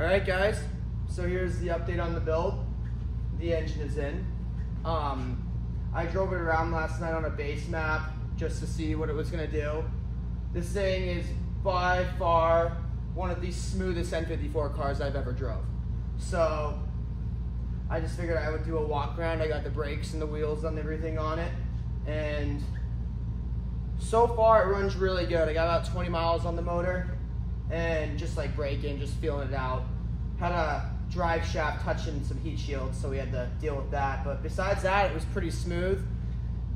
Alright guys, so here's the update on the build. The engine is in. I drove it around last night on a base map just to see what it was going to do. This thing is by far one of the smoothest N54 cars I've ever drove. So I just figured I would do a walk around. I got the brakes and the wheels and everything on it, and so far it runs really good. I got about 20 miles on the motor and just like braking, just feeling it out. Had a drive shaft touching some heat shields, so we had to deal with that. But besides that, it was pretty smooth.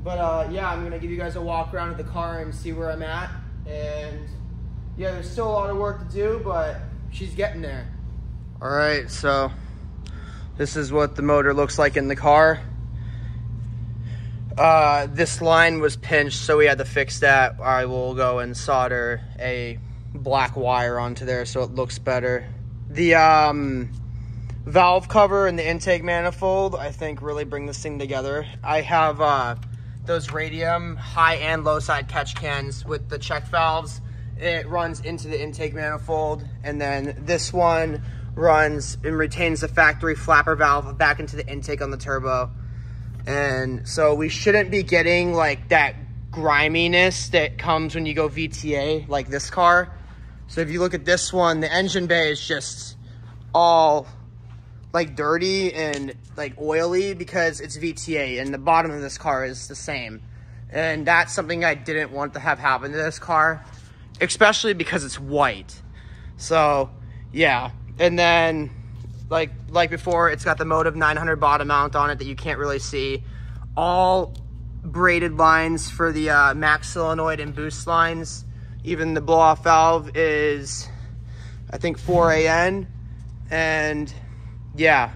But yeah, I'm gonna give you guys a walk around of the car and see where I'm at. And yeah, there's still a lot of work to do, but she's getting there. All right, so this is what the motor looks like in the car. This line was pinched, so we had to fix that. I will go and solder a black wire onto there so it looks better. The valve cover and the intake manifold, I think, really bring this thing together. I have those radium high and low side catch cans with the check valves. It runs into the intake manifold, and then this one runs and retains the factory flapper valve back into the intake on the turbo. And so we shouldn't be getting like that griminess that comes when you go VTA like this car. So if you look at this one, the engine bay is just all like dirty and like oily because it's VTA, and the bottom of this car is the same. And that's something I didn't want to have happen to this car, especially because it's white. So yeah, and then like before, it's got the Motive 900 bottom mount on it that you can't really see. All braided lines for the max solenoid and boost lines. Even the blow-off valve is, I think, 4AN. And yeah,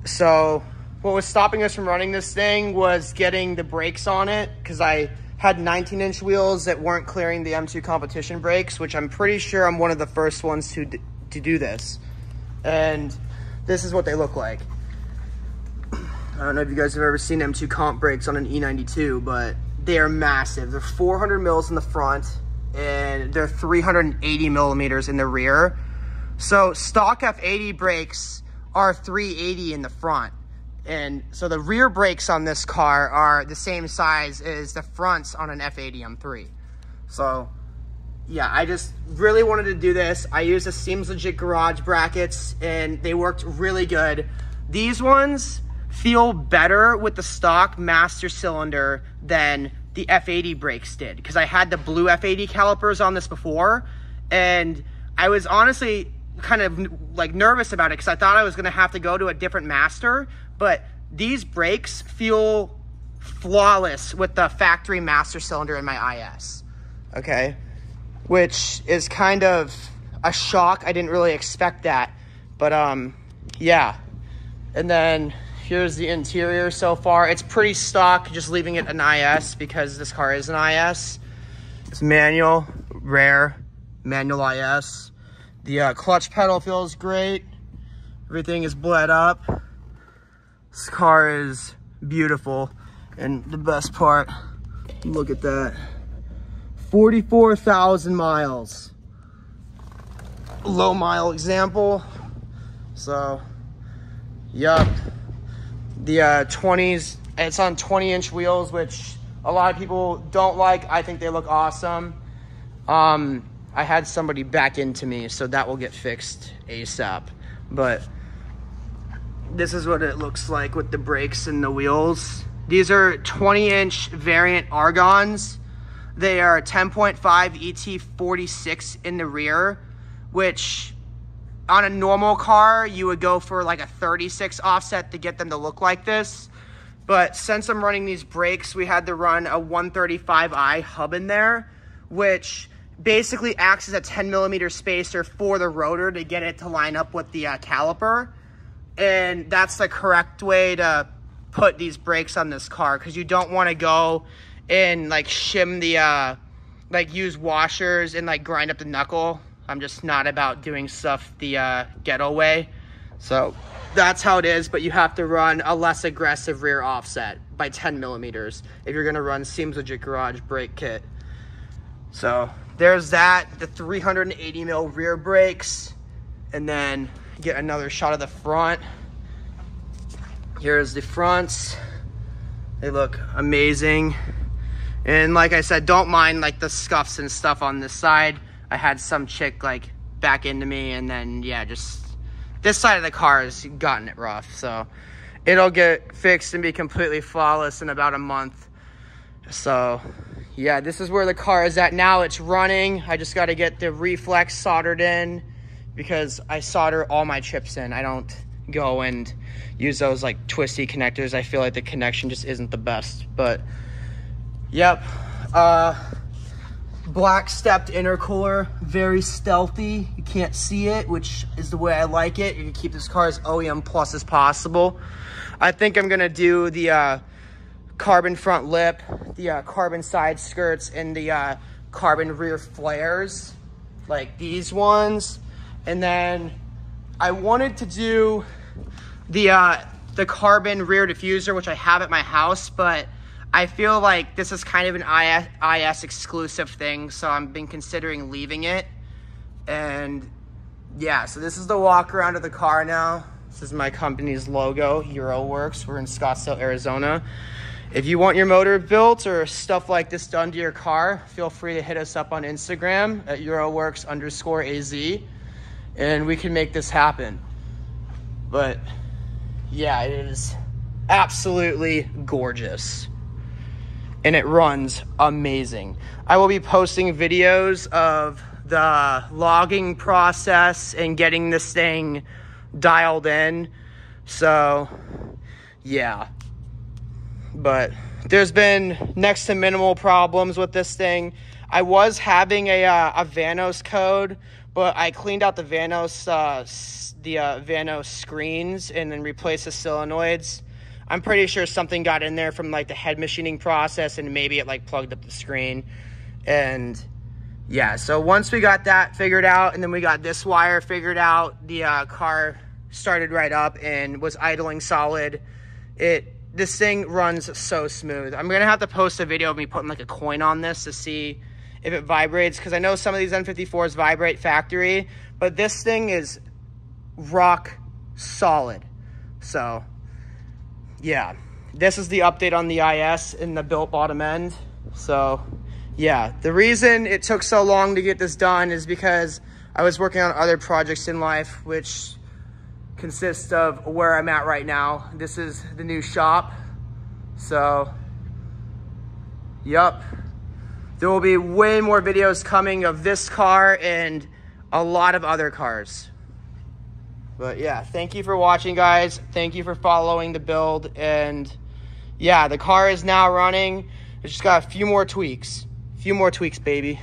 so what was stopping us from running this thing was getting the brakes on it, because I had 19-inch wheels that weren't clearing the M2 competition brakes, which I'm pretty sure I'm one of the first ones to do this. And this is what they look like. I don't know if you guys have ever seen M2 comp brakes on an E92, but they are massive. They're 400 mils in the front, and they're 380 millimeters in the rear. So stock F80 brakes are 380 in the front. And so the rear brakes on this car are the same size as the fronts on an F80 M3. So yeah, I just really wanted to do this. I used the Seems Legit garage brackets, and they worked really good. These ones feel better with the stock master cylinder than the F80 brakes did, because I had the blue F80 calipers on this before, and I was honestly kind of like nervous about it because I thought I was going to have to go to a different master. But these brakes feel flawless with the factory master cylinder in my IS. Okay, which is kind of a shock. I didn't really expect that, but yeah. And then here's the interior so far. It's pretty stock, just leaving it an IS because this car is an IS. It's manual, rare, manual IS. The clutch pedal feels great. Everything is bled up. This car is beautiful. And the best part, look at that. 44,000 miles. Low mile example. So, yup. The 20s, it's on 20-inch wheels, which a lot of people don't like. I think they look awesome. I had somebody back into me, so that will get fixed ASAP. But this is what it looks like with the brakes and the wheels. These are 20-inch variant Argons. They are 10.5 ET46 in the rear, which on a normal car, you would go for like a 36 offset to get them to look like this. But since I'm running these brakes, we had to run a 135i hub in there, which basically acts as a 10 millimeter spacer for the rotor to get it to line up with the caliper. And that's the correct way to put these brakes on this car, because you don't want to go and like shim the, like use washers and like grind up the knuckle. I'm just not about doing stuff the ghetto way. So that's how it is, but you have to run a less aggressive rear offset by 10 millimeters if you're gonna run Seems Legit garage brake kit. So there's that, the 380 mil rear brakes. and then get another shot of the front. Here's the fronts. They look amazing. And like I said, don't mind like the scuffs and stuff on this side. I had some chick like back into me, and then yeah, just this side of the car has gotten it rough. So it'll get fixed and be completely flawless in about a month. So yeah, this is where the car is at now. It's running. I just got to get the reflex soldered in because I solder all my chips in. I don't go and use those like twisty connectors. I feel like the connection just isn't the best. But yep, black stepped intercooler, very stealthy. You can't see it, which is the way I like it. You can keep this car as OEM plus as possible. I think I'm gonna do the carbon front lip, the carbon side skirts, and the carbon rear flares, like these ones. And then I wanted to do the carbon rear diffuser, which I have at my house, but I feel like this is kind of an IS exclusive thing, so I've been considering leaving it. And yeah, so this is the walk around of the car now. This is my company's logo, EuroWorks. We're in Scottsdale, Arizona. If you want your motor built or stuff like this done to your car, feel free to hit us up on Instagram at EuroWorks_AZ, and we can make this happen. But yeah, it is absolutely gorgeous. And it runs amazing. I will be posting videos of the logging process and getting this thing dialed in. So yeah, but there's been next to minimal problems with this thing. I was having a Vanos code, but I cleaned out the Vanos Vanos screens and then replaced the solenoids. I'm pretty sure something got in there from like the head machining process, and maybe it like plugged up the screen. And yeah, so once we got that figured out, and then we got this wire figured out, the car started right up and was idling solid. This thing runs so smooth. I'm gonna have to post a video of me putting like a coin on this to see if it vibrates, because I know some of these N54s vibrate factory, but this thing is rock solid. So yeah, this is the update on the IS in the built bottom end. So yeah, the reason it took so long to get this done is because I was working on other projects in life, which consists of where I'm at right now. This is the new shop. So yep, there will be way more videos coming of this car and a lot of other cars. But yeah, thank you for watching, guys. Thank you for following the build. And yeah, the car is now running. It's just got a few more tweaks. A few more tweaks, baby.